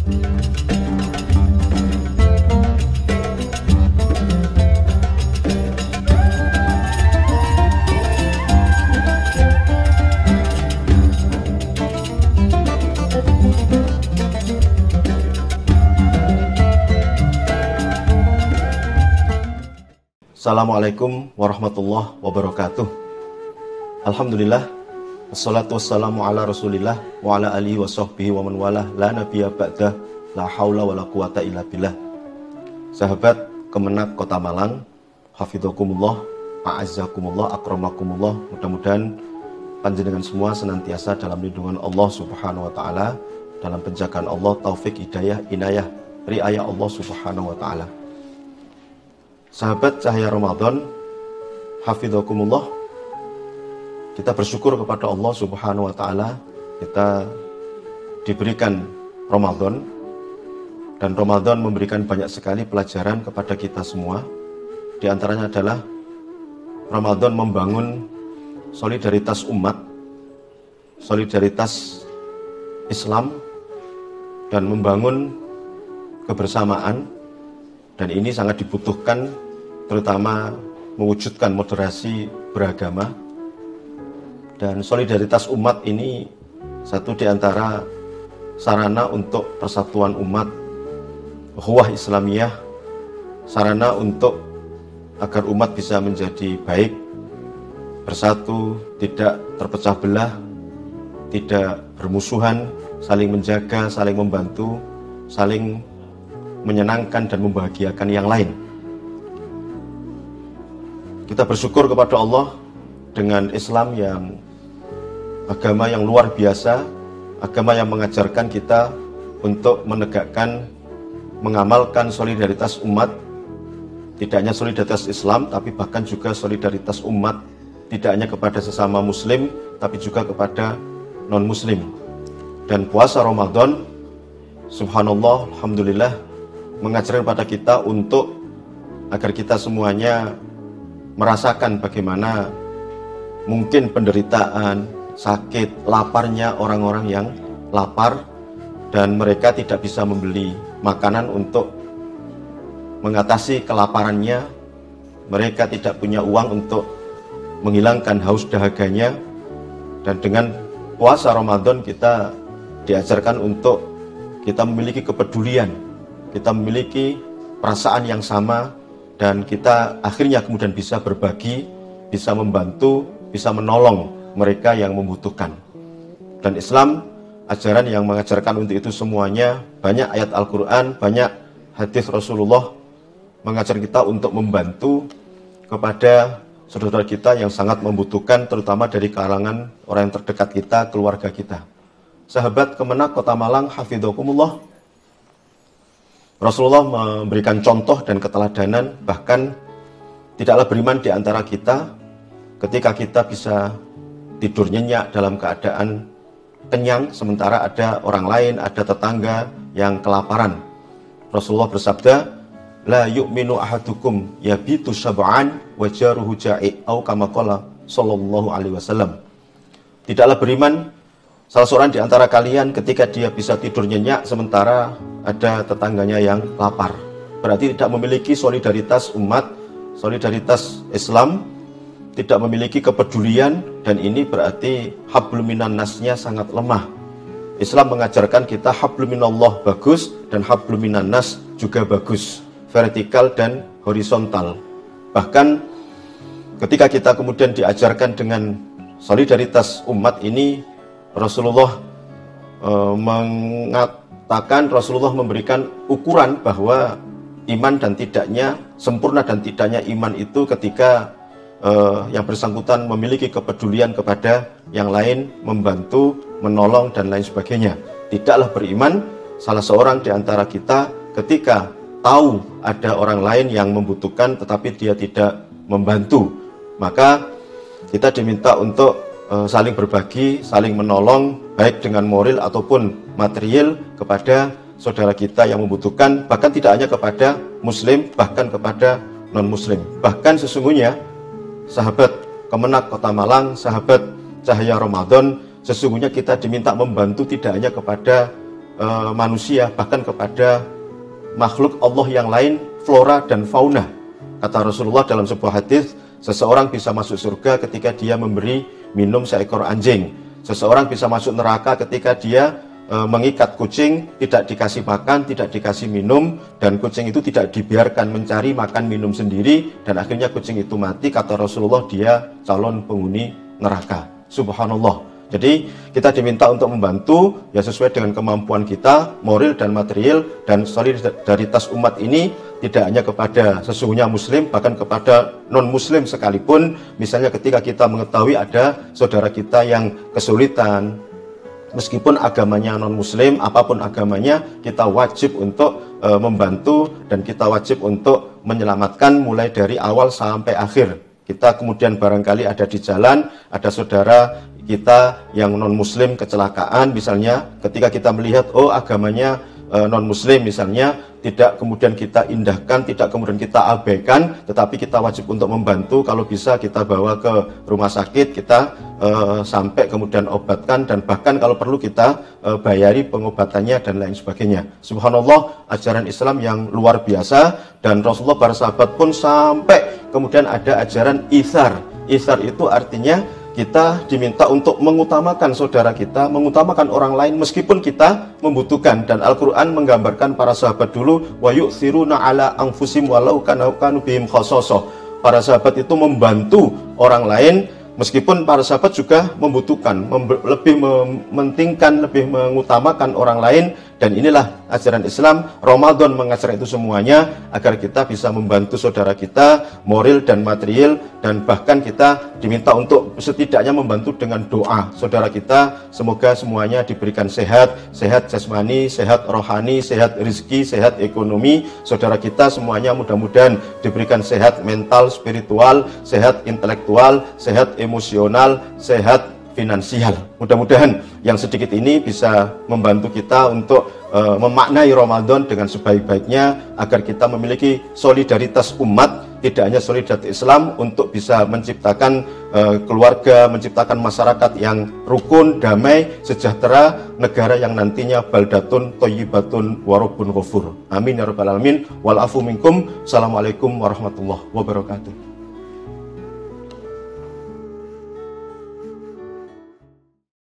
Assalamualaikum warahmatullahi wabarakatuh. Alhamdulillah, wassalatu wassalamu ala rasulillah wa ala alihi wa sahbihi wa man walah, la nabiyya ba'dah, la haula wa la quwata illa billah. Sahabat Kemenak Kota Malang, hafidhakumullah, a'azzakumullah, akramakumullah. Mudah-mudahan panjenengan semua senantiasa dalam lindungan Allah Subhanahu wa taala, dalam penjagaan Allah, taufik, hidayah, inayah, riayah Allah Subhanahu wa taala. Sahabat Cahaya Ramadan, hafidhakumullah, kita bersyukur kepada Allah Subhanahu wa taala, kita diberikan Ramadan, dan Ramadan memberikan banyak sekali pelajaran kepada kita semua. Di antaranya adalah Ramadan membangun solidaritas umat, solidaritas Islam, dan membangun kebersamaan, dan ini sangat dibutuhkan, terutama mewujudkan moderasi beragama. Dan solidaritas umat ini satu di antara sarana untuk persatuan umat, ukhuwah Islamiyah, sarana untuk agar umat bisa menjadi baik, bersatu, tidak terpecah belah, tidak bermusuhan, saling menjaga, saling membantu, saling menyenangkan dan membahagiakan yang lain. Kita bersyukur kepada Allah dengan Islam yang agama yang luar biasa, agama yang mengajarkan kita untuk menegakkan, mengamalkan solidaritas umat, tidak hanya solidaritas Islam, tapi bahkan juga solidaritas umat, tidak hanya kepada sesama muslim, tapi juga kepada non-muslim. Dan puasa Ramadan, subhanallah, alhamdulillah, mengajarkan pada kita untuk agar kita semuanya merasakan bagaimana mungkin penderitaan, sakit, laparnya orang-orang yang lapar dan mereka tidak bisa membeli makanan untuk mengatasi kelaparannya. Mereka tidak punya uang untuk menghilangkan haus dahaganya. Dan dengan puasa Ramadan kita diajarkan untuk kita memiliki kepedulian, kita memiliki perasaan yang sama, dan kita akhirnya kemudian bisa berbagi, bisa membantu, bisa menolong mereka yang membutuhkan. Dan Islam, ajaran yang mengajarkan untuk itu semuanya. Banyak ayat Al-Quran, banyak hadis Rasulullah mengajar kita untuk membantu kepada saudara kita yang sangat membutuhkan, terutama dari kalangan orang yang terdekat kita, keluarga kita. Sahabat Kemenak Kota Malang, hafidhakumullah, Rasulullah memberikan contoh dan keteladanan, bahkan tidaklah beriman di antara kita ketika kita bisa tidur nyenyak dalam keadaan kenyang, sementara ada orang lain, ada tetangga yang kelaparan. Rasulullah bersabda, la yu'minu ahadukum yabitu syab'an wa jaruhu ja'i, au kama qala sallallahu alaihi wasallam. Tidaklah beriman salah seorang di antara kalian ketika dia bisa tidur nyenyak sementara ada tetangganya yang lapar. Berarti tidak memiliki solidaritas umat, solidaritas Islam, tidak memiliki kepedulian, dan ini berarti hablum minan nasnya sangat lemah. Islam mengajarkan kita hablum minallah bagus dan hablum minan nas juga bagus, vertikal dan horizontal. Bahkan ketika kita kemudian diajarkan dengan solidaritas umat ini, Rasulullah mengatakan, Rasulullah memberikan ukuran bahwa iman dan tidaknya, sempurna dan tidaknya iman itu ketika yang bersangkutan memiliki kepedulian kepada yang lain, membantu, menolong, dan lain sebagainya. Tidaklah beriman salah seorang di antara kita ketika tahu ada orang lain yang membutuhkan tetapi dia tidak membantu. Maka kita diminta untuk saling berbagi, saling menolong, baik dengan moral ataupun material kepada saudara kita yang membutuhkan, bahkan tidak hanya kepada muslim, bahkan kepada non-muslim. Bahkan sesungguhnya, sahabat Kemenak Kota Malang, sahabat Cahaya Ramadan, sesungguhnya kita diminta membantu tidak hanya kepada manusia, bahkan kepada makhluk Allah yang lain, flora dan fauna. Kata Rasulullah dalam sebuah hadis, seseorang bisa masuk surga ketika dia memberi minum seekor anjing. Seseorang bisa masuk neraka ketika dia mengikat kucing, tidak dikasih makan, tidak dikasih minum, dan kucing itu tidak dibiarkan mencari makan minum sendiri, dan akhirnya kucing itu mati. Kata Rasulullah, dia calon penghuni neraka. Subhanallah. Jadi kita diminta untuk membantu ya sesuai dengan kemampuan kita, moral dan material, dan solidaritas umat ini tidak hanya kepada sesungguhnya muslim, bahkan kepada non muslim sekalipun. Misalnya ketika kita mengetahui ada saudara kita yang kesulitan, meskipun agamanya non muslim, apapun agamanya, kita wajib untuk membantu, dan kita wajib untuk menyelamatkan mulai dari awal sampai akhir. Kita kemudian barangkali ada di jalan, ada saudara kita yang non muslim kecelakaan misalnya, ketika kita melihat oh agamanya non muslim misalnya, tidak kemudian kita indahkan, tidak kemudian kita abaikan, tetapi kita wajib untuk membantu. Kalau bisa kita bawa ke rumah sakit, kita sampai kemudian obatkan, dan bahkan kalau perlu kita bayari pengobatannya dan lain sebagainya. Subhanallah, ajaran Islam yang luar biasa, dan Rasulullah para sahabat pun sampai kemudian ada ajaran itsar. Itsar itu artinya kita diminta untuk mengutamakan saudara kita, mengutamakan orang lain meskipun kita membutuhkan. Dan Al-Quran menggambarkan para sahabat dulu, wa yu'thiruna ala anfusim walau kanu bihim khasasah. Para sahabat itu membantu orang lain meskipun para sahabat juga membutuhkan, lebih mementingkan, lebih mengutamakan orang lain. Dan inilah ajaran Islam. Ramadan mengajarkan itu semuanya agar kita bisa membantu saudara kita, moral dan material, dan bahkan kita diminta untuk setidaknya membantu dengan doa saudara kita. Semoga semuanya diberikan sehat, sehat jasmani, sehat rohani, sehat rizki, sehat ekonomi. Saudara kita semuanya mudah-mudahan diberikan sehat mental, spiritual, sehat intelektual, sehat emosional, sehat finansial. Mudah-mudahan yang sedikit ini bisa membantu kita untuk memaknai Ramadan dengan sebaik-baiknya, agar kita memiliki solidaritas umat, tidak hanya solidaritas Islam, untuk bisa menciptakan keluarga, menciptakan masyarakat yang rukun, damai, sejahtera, negara yang nantinya baldatun thayyibatun warabun ghafur. Amin ya rabbal alamin. Wal afu minkum. Assalamualaikum warahmatullahi wabarakatuh.